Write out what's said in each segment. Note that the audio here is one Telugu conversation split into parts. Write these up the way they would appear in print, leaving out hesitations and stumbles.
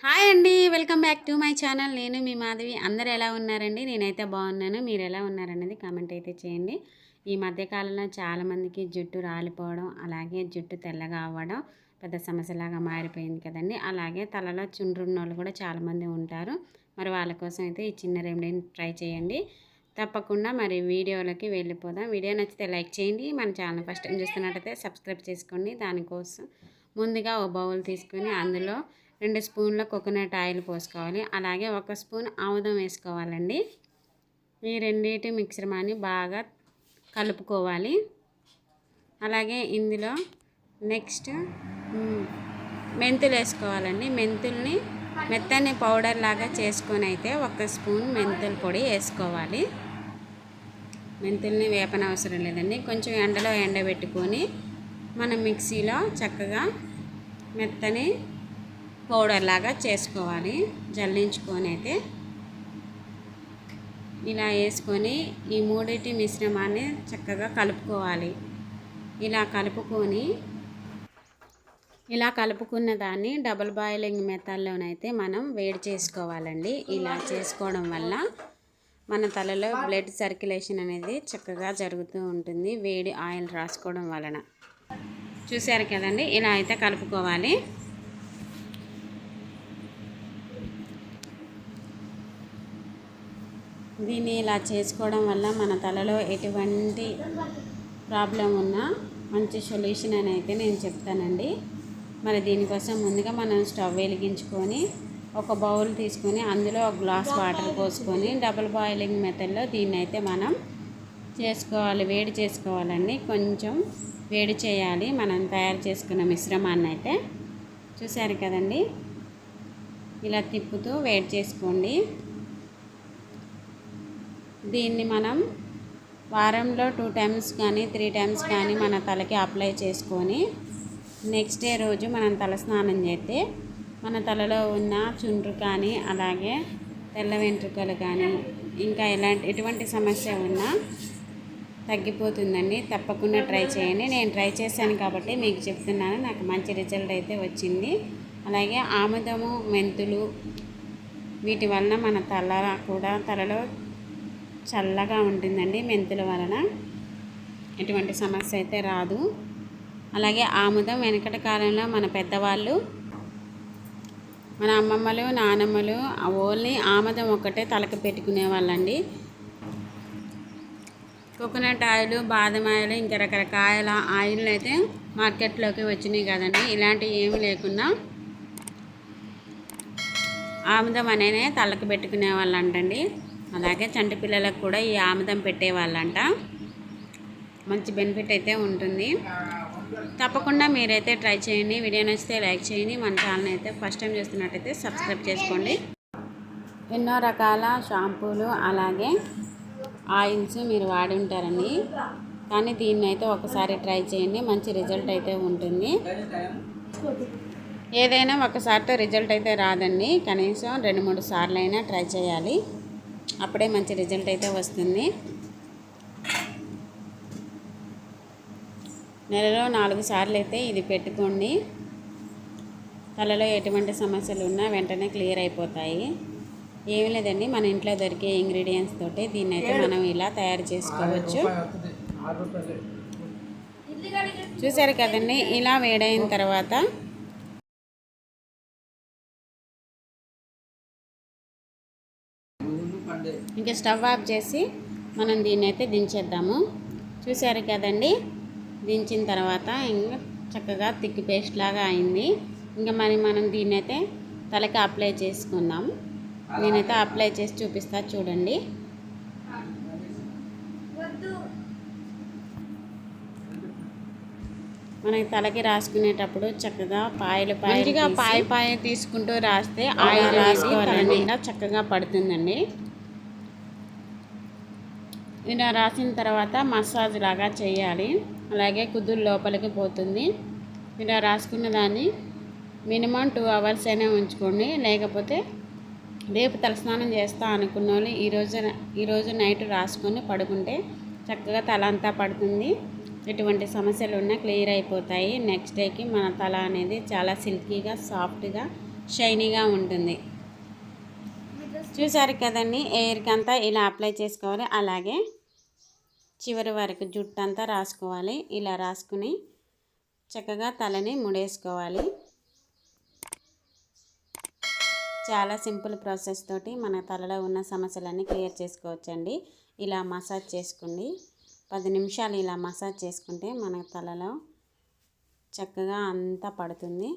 హాయ్ అండి, welcome back to my channel. నేను మీ మాధవి. అందరు ఎలా ఉన్నారండి? నేనైతే బాగున్నాను. మీరు ఎలా ఉన్నారనేది కామెంట్ అయితే చేయండి. ఈ మధ్యకాలంలో చాలామందికి జుట్టు రాలిపోవడం, అలాగే జుట్టు తెల్లగా అవ్వడం పెద్ద సమస్యలాగా మారిపోయింది కదండి. అలాగే తలలో చుండ్రున్న వాళ్ళు కూడా చాలామంది ఉంటారు. మరి వాళ్ళ కోసం అయితే ఈ చిన్న రెమెడీని ట్రై చేయండి. తప్పకుండా మరి వీడియోలోకి వెళ్ళిపోదాం. వీడియో నచ్చితే లైక్ చేయండి. మన ఛానల్ ఫస్ట్ టైం చూస్తున్నట్టయితే సబ్స్క్రైబ్ చేసుకోండి. దానికోసం ముందుగా ఒక బౌల్ తీసుకొని అందులో 2 స్పూన్ల కోకోనట్ ఆయిల్ పోసుకోవాలి. అలాగే 1 స్పూన్ ఆముదం వేసుకోవాలండి. ఈ రెండింటి మిశ్రమాన్ని బాగా కలుపుకోవాలి. అలాగే ఇందులో నెక్స్ట్ మెంతులు వేసుకోవాలండి. మెంతుల్ని మెత్తని పౌడర్ లాగా చేసుకొని అయితే 1 స్పూన్ మెంతుల పొడి వేసుకోవాలి. మెంతుల్ని వేపనవసరం లేదండి. కొంచెం ఎండలో ఎండబెట్టుకొని మనం మిక్సీలో చక్కగా మెత్తని పౌడర్ లాగా చేసుకోవాలి. జల్లించుకొని అయితే ఇలా వేసుకొని ఈ మూడింటి మిశ్రమాన్ని చక్కగా కలుపుకోవాలి. ఇలా కలుపుకున్న దాన్ని డబుల్ బాయిలింగ్ మెథడ్లోనైతే మనం వేడి చేసుకోవాలండి. ఇలా చేసుకోవడం వల్ల మన తలలో బ్లడ్ సర్క్యులేషన్ అనేది చక్కగా జరుగుతూ ఉంటుంది, వేడి ఆయిల్ రాసుకోవడం వలన. చూసారు కదండి, ఇలా అయితే కలుపుకోవాలి. దీన్ని ఇలా చేసుకోవడం వల్ల మన తలలో ఎటువంటి ప్రాబ్లం ఉన్నా మంచి సొల్యూషన్ అని అయితే నేను చెప్తానండి. మరి దీనికోసం ముందుగా మనం స్టవ్ వెలిగించుకొని ఒక బౌల్ తీసుకొని అందులో 1 గ్లాస్ వాటర్ పోసుకొని డబుల్ బాయిలింగ్ మెథడ్లో దీన్ని అయితే మనం చేసుకోవాలి. వేడి చేసుకోవాలండి. కొంచెం వేడి చేయాలి మనం తయారు చేసుకున్న మిశ్రమాన్ని అయితే. చూసారు కదండి, ఇలా తిప్పుతూ వేడి చేసుకోండి. దీన్ని మనం వారంలో 2 టైమ్స్ కానీ 3 టైమ్స్ కానీ మన తలకి అప్లై చేసుకొని నెక్స్ట్ డే రోజు మనం తల స్నానం చేస్తే మన తలలో ఉన్న చుండ్రు కానీ అలాగే తెల్ల వెంట్రుకలు కానీ ఇంకా ఎటువంటి సమస్య ఉన్నా తగ్గిపోతుందండి. తప్పకుండా ట్రై చేయండి. నేను ట్రై చేశాను కాబట్టి మీకు చెప్తున్నాను. నాకు మంచి రిజల్ట్ అయితే వచ్చింది. అలాగే ఆముదము, మెంతులు వీటి వలన మన తలలో చల్లగా ఉంటుందండి. మెంతుల వలన ఎటువంటి సమస్య అయితే రాదు. అలాగే ఆముదం వెనకటి కాలంలో మన పెద్దవాళ్ళు, మన అమ్మమ్మలు, నానమ్మలు ఓన్లీ ఆముదం ఒక్కటే తలకు పెట్టుకునే వాళ్ళండి. కోకోనట్ ఆయిల్, బాదం ఆయిల్ ఇంకా రకరకాల ఆయిల్ అయితే మార్కెట్లోకి వచ్చినాయి కదండి. ఇలాంటివి ఏమి లేకుండా ఆముదం అనేది తలకు పెట్టుకునే వాళ్ళు అంటండి. అలాగే చంటి పిల్లలకు కూడా ఈ ఆముదం పెట్టేవాళ్ళంట. మంచి బెనిఫిట్ అయితే ఉంటుంది. తప్పకుండా మీరైతే ట్రై చేయండి. వీడియో నచ్చితే లైక్ చేయండి. మన ఛానల్ అయితే ఫస్ట్ టైం చూస్తున్నట్టయితే సబ్స్క్రైబ్ చేసుకోండి. ఎన్నో రకాల షాంపూలు అలాగే ఆయిల్స్ మీరు వాడి ఉంటారండి, కానీ దీన్ని అయితే ఒకసారి ట్రై చేయండి. మంచి రిజల్ట్ అయితే ఉంటుంది. ఏదైనా ఒకసారితో రిజల్ట్ అయితే రాదండి. కనీసం 2-3 సార్లు అయినా ట్రై చేయాలి. అప్పుడే మంచి రిజల్ట్ అయితే వస్తుంది. నెలలో 4 సార్లు అయితే ఇది పెట్టుకోండి. తలలో ఎటువంటి సమస్యలు ఉన్నా వెంటనే క్లియర్ అయిపోతాయి. ఏమి లేదండి, మన ఇంట్లో దొరికే ఇంగ్రీడియంట్స్ తోటి దీన్ని అయితే మనం ఇలా తయారు చేసుకోవచ్చు. చూసారు కదండి, ఇలా వేడైన తర్వాత ఇంకా స్టవ్ ఆఫ్ చేసి మనం దీన్ని అయితే దించేద్దాము. చూసారు కదండి, దించిన తర్వాత ఇంకా చక్కగా థిక్ పేస్ట్ లాగా అయింది. ఇంకా మనం దీన్ని అయితే తలకి అప్లై చేసుకుందాం. నేనైతే అప్లై చేసి చూపిస్తా చూడండి. మనకి తలకి రాసుకునేటప్పుడు చక్కగా పాయ తీసుకుంటూ రాస్తే ఆయిల్ రాసుకోవాలండి. చక్కగా పడుతుందండి. ఇలా రాసిన తర్వాత మసాజ్ లాగా చేయాలి. అలాగే కుదురు లోపలికి పోతుంది. ఇలా రాసుకున్న దాన్ని మినిమం 2 అవర్స్ అయినా ఉంచుకోండి. లేకపోతే రేపు తలస్నానం చేస్తా అనుకున్న వాళ్ళు ఈరోజు నైట్ రాసుకొని పడుకుంటే చక్కగా తల అంతా పడుతుంది. ఎటువంటి సమస్యలు ఉన్నా క్లియర్ అయిపోతాయి. నెక్స్ట్ డేకి మన తల అనేది చాలా సిల్కీగా, సాఫ్ట్గా, షైనీగా ఉంటుంది. చూసారు కదండి, ఎయిర్కి అంతా ఇలా అప్లై చేసుకోవాలి. అలాగే చివరి వరకు జుట్టు అంతా రాసుకోవాలి. ఇలా రాసుకుని చక్కగా తలని ముడేసుకోవాలి. చాలా సింపుల్ ప్రాసెస్ తోటి మన తలలో ఉన్న సమస్యలన్నీ క్లియర్ చేసుకోవచ్చండి. ఇలా మసాజ్ చేసుకోండి. 10 నిమిషాలు ఇలా మసాజ్ చేసుకుంటే మన తలలో చక్కగా అంతా పడుతుంది.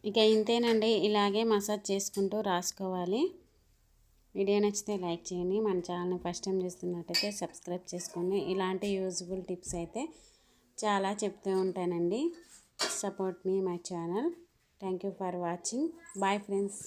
ఇక ఇంతేనండి, ఇలాగే మసాజ్ చేసుకుంటూ రాసుకోవాలి. వీడియో నచ్చితే లైక్ చేయండి. మన ఛానల్ని ఫస్ట్ టైం చూస్తున్నట్టయితే సబ్స్క్రైబ్ చేసుకోండి. ఇలాంటి యూజ్ఫుల్ టిప్స్ అయితే చాలా చెప్తూ ఉంటానండి. Support me my channel. Thank you for watching. Bye friends.